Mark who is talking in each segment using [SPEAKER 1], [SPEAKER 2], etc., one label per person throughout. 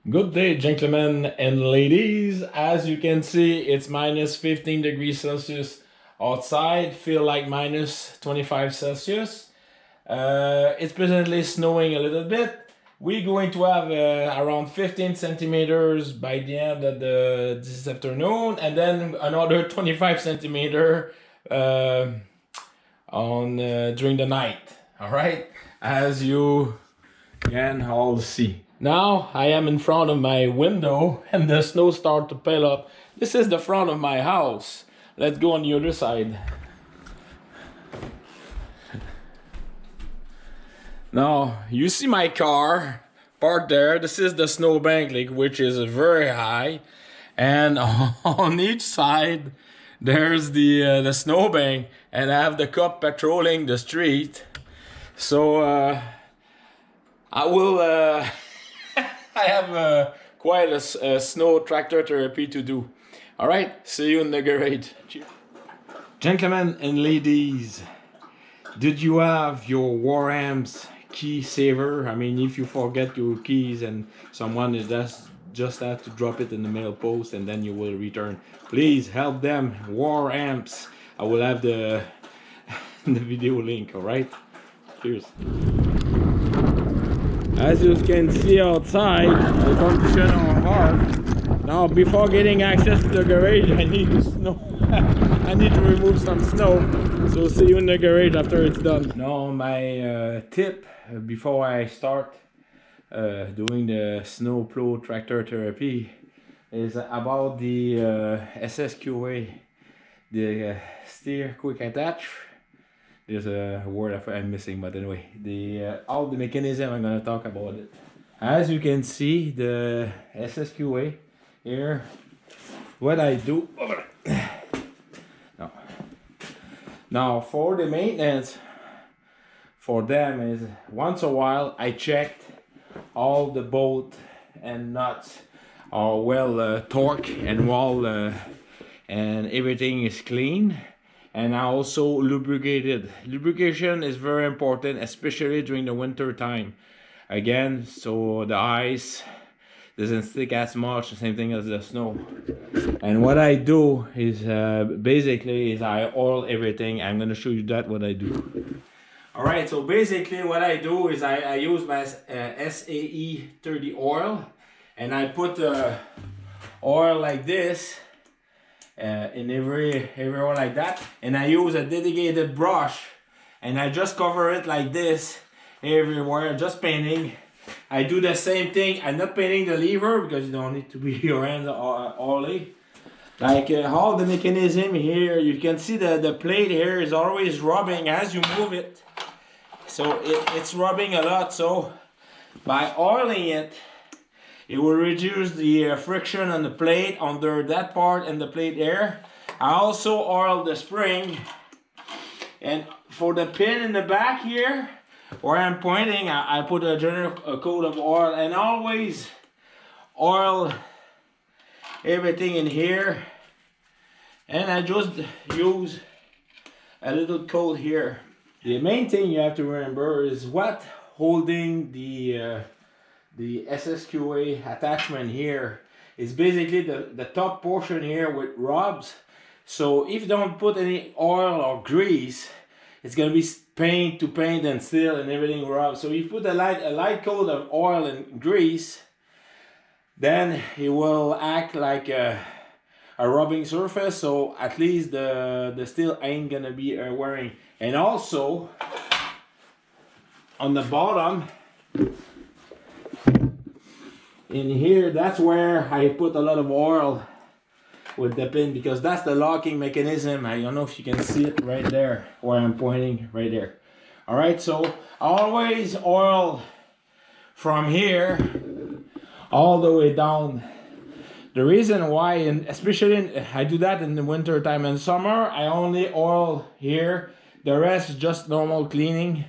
[SPEAKER 1] Good day, gentlemen and ladies. As you can see, it's minus 15 degrees Celsius outside, feel like minus 25 Celsius. It's presently snowing a little bit. We're going to have around 15 centimeters by the end of this afternoon, and then another 25 centimeter during the night. All right, as you can all see. Now I am in front of my window and the snow starts to pile up. This is the front of my house. Let's go on the other side. Now you see my car parked there. This is the snowbank, which is very high, and on each side there's the snowbank, and I have the cop patrolling the street. So I will. I have quite a snow tractor therapy to do. All right, see you in the garage. Cheers. Gentlemen and ladies, did you have your War Amps key saver? I mean, if you forget your keys and someone is just have to drop it in the mail post and then you will return. Please help them. War Amps. I will have the video link. All right. Cheers. As you can see outside, the conditions are hard. Now, before getting access to the garage, I need to I need to remove some snow. So see you in the garage after it's done. Now, my tip before I start doing the snow plow tractor therapy is about the SSQA, the steer quick attach. There's a word I'm missing, but anyway, all the mechanism I'm gonna talk about it. As you can see, the SSQA here, what I do. Now for the maintenance for them is once a while I checked all the bolt and nuts are well torqued and well and everything is clean. And I also lubricated. Lubrication is very important, especially during the winter time. Again, so the ice doesn't stick as much, the same thing as the snow. And what I do is basically I oil everything. I'm gonna show you that what I do. All right, so basically what I do is I use my SAE 30 oil, and I put oil like this. In everywhere like that, and I use a dedicated brush and I just cover it like this everywhere, just painting. I do the same thing. I'm not painting the lever because you don't need to be your hands oily. Like all the mechanism here, you can see the plate here is always rubbing as you move it, so it's rubbing a lot. So by oiling it, it will reduce the friction on the plate under that part and the plate there. I also oil the spring, and for the pin in the back here where I'm pointing, I put a general coat of oil, and always oil everything in here. And I just use a little coat here. The main thing you have to remember is what holding the SSQA attachment here is basically the top portion here with rubs. So if you don't put any oil or grease, it's gonna be paint to paint and still and everything rubs. So if you put a light coat of oil and grease, then it will act like a rubbing surface. So at least the steel ain't gonna be wearing. And also on the bottom in here, that's where I put a lot of oil with the pin, because that's the locking mechanism. I don't know if you can see it right there where I'm pointing, right there. All right, so always oil from here all the way down. The reason why, and especially I do that in the winter time and summer, I only oil here. The rest is just normal cleaning,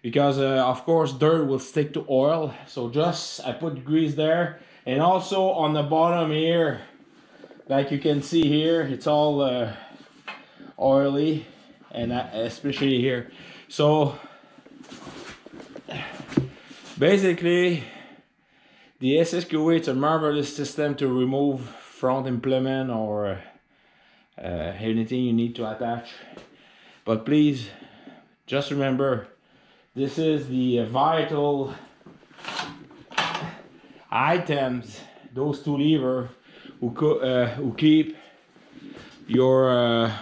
[SPEAKER 1] because of course dirt will stick to oil. So just I put grease there, and also on the bottom here, like you can see here, it's all oily, and especially here. So basically The SSQA, it's a marvelous system to remove front implement or anything you need to attach. But please, just remember, this is the vital items, those two levers who keep your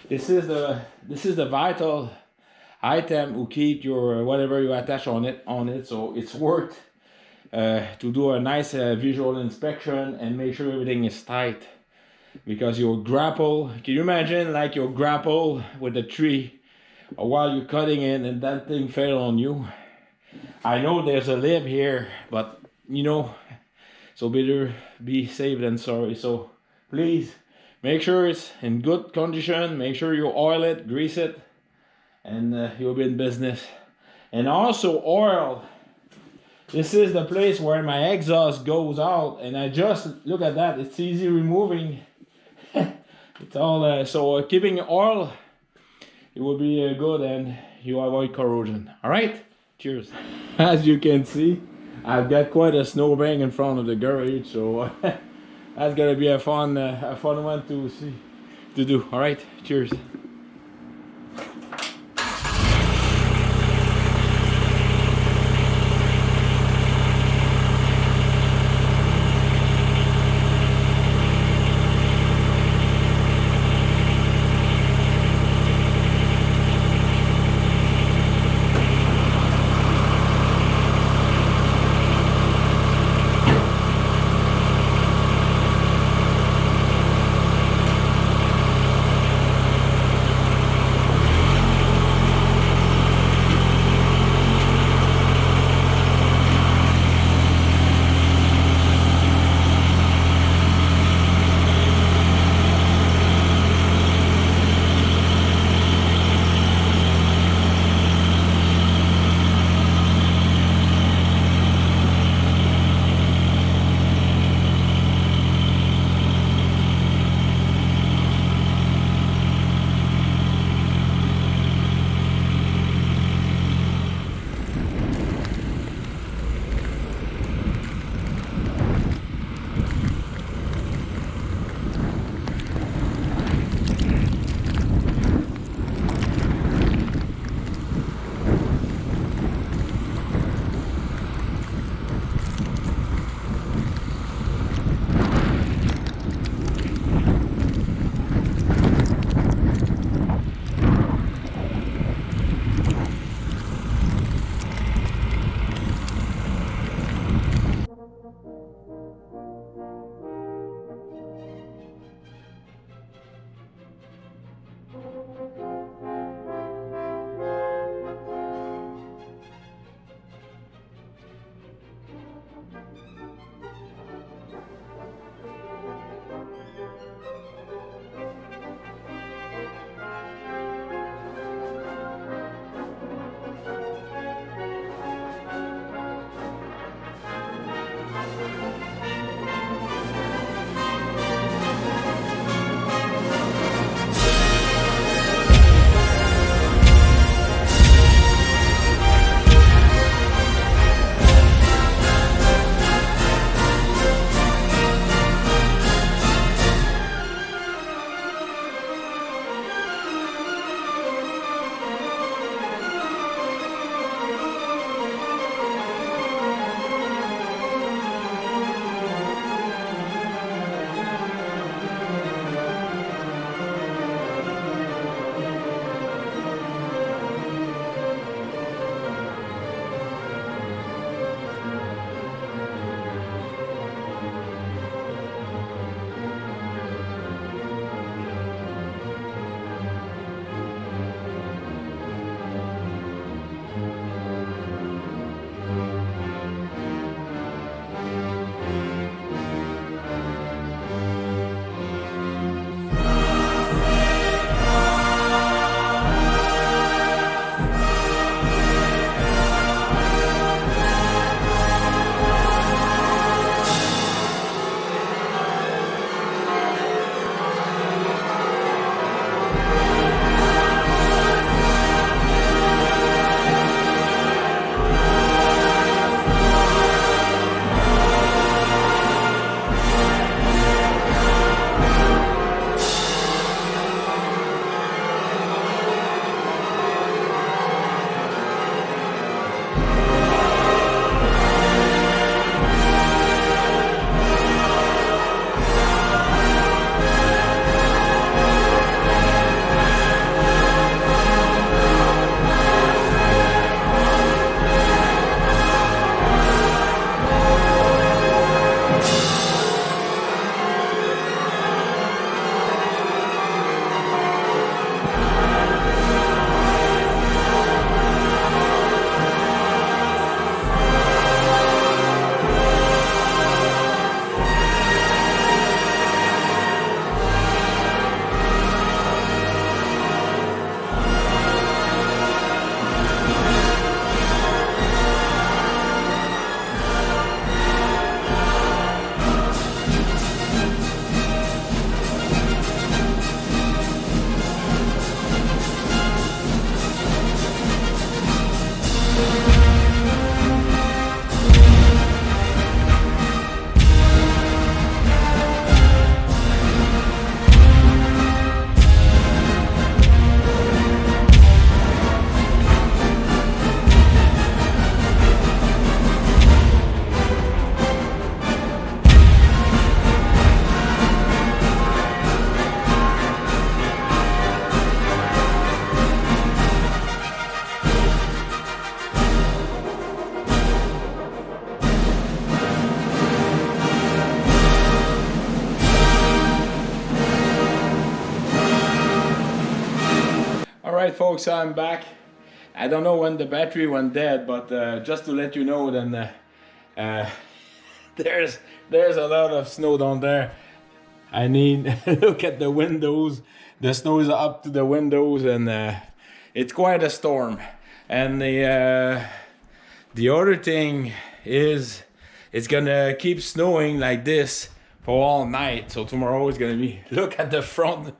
[SPEAKER 1] this is the vital item who keep your whatever you attach on it. So it's worth to do a nice visual inspection and make sure everything is tight, because your grapple, can you imagine like your grapple with the tree while you're cutting it and that thing fell on you? I know there's a lip here, but you know, so better be safe than sorry. So please make sure it's in good condition, make sure you oil it, grease it, and you'll be in business. And also oil. This is the place where my exhaust goes out, and I just look at that, it's easy removing. It's all so keeping oil, it will be good, and you avoid corrosion. All right, cheers. As you can see, I've got quite a snowbank in front of the garage, so that's gonna be a fun one to do. All right, cheers. right, folks, I'm back. I don't know when the battery went dead, but just to let you know, then there's a lot of snow down there. I need look at the windows. The snow is up to the windows, and it's quite a storm. And the other thing is, it's gonna keep snowing like this for all night. So tomorrow is gonna be, look at the front.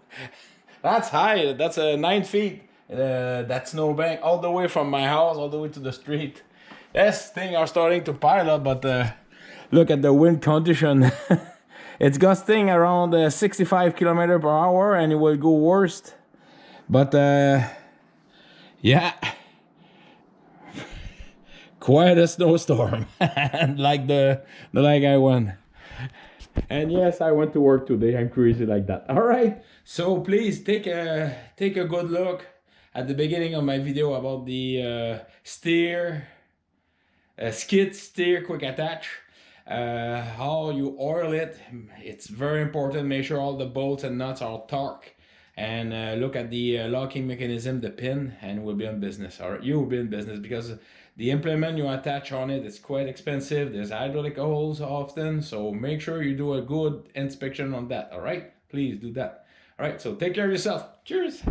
[SPEAKER 1] That's high. That's 9 feet. That snowbank all the way from my house all the way to the street. Yes, things are starting to pile up, but look at the wind condition. It's gusting around 65 kilometers per hour, and it will go worst. But yeah, quite a snowstorm, like I went. And yes, I went to work today. I'm crazy like that. All right. So please take a good look at the beginning of my video about the skid steer quick attach. How you oil it. It's very important. Make sure all the bolts and nuts are torque. And look at the locking mechanism, the pin, and we'll be in business. All right, you will be in business, because the implement you attach on it is quite expensive. There's hydraulic holes often, so make sure you do a good inspection on that. All right, please do that. All right, so take care of yourself. Cheers.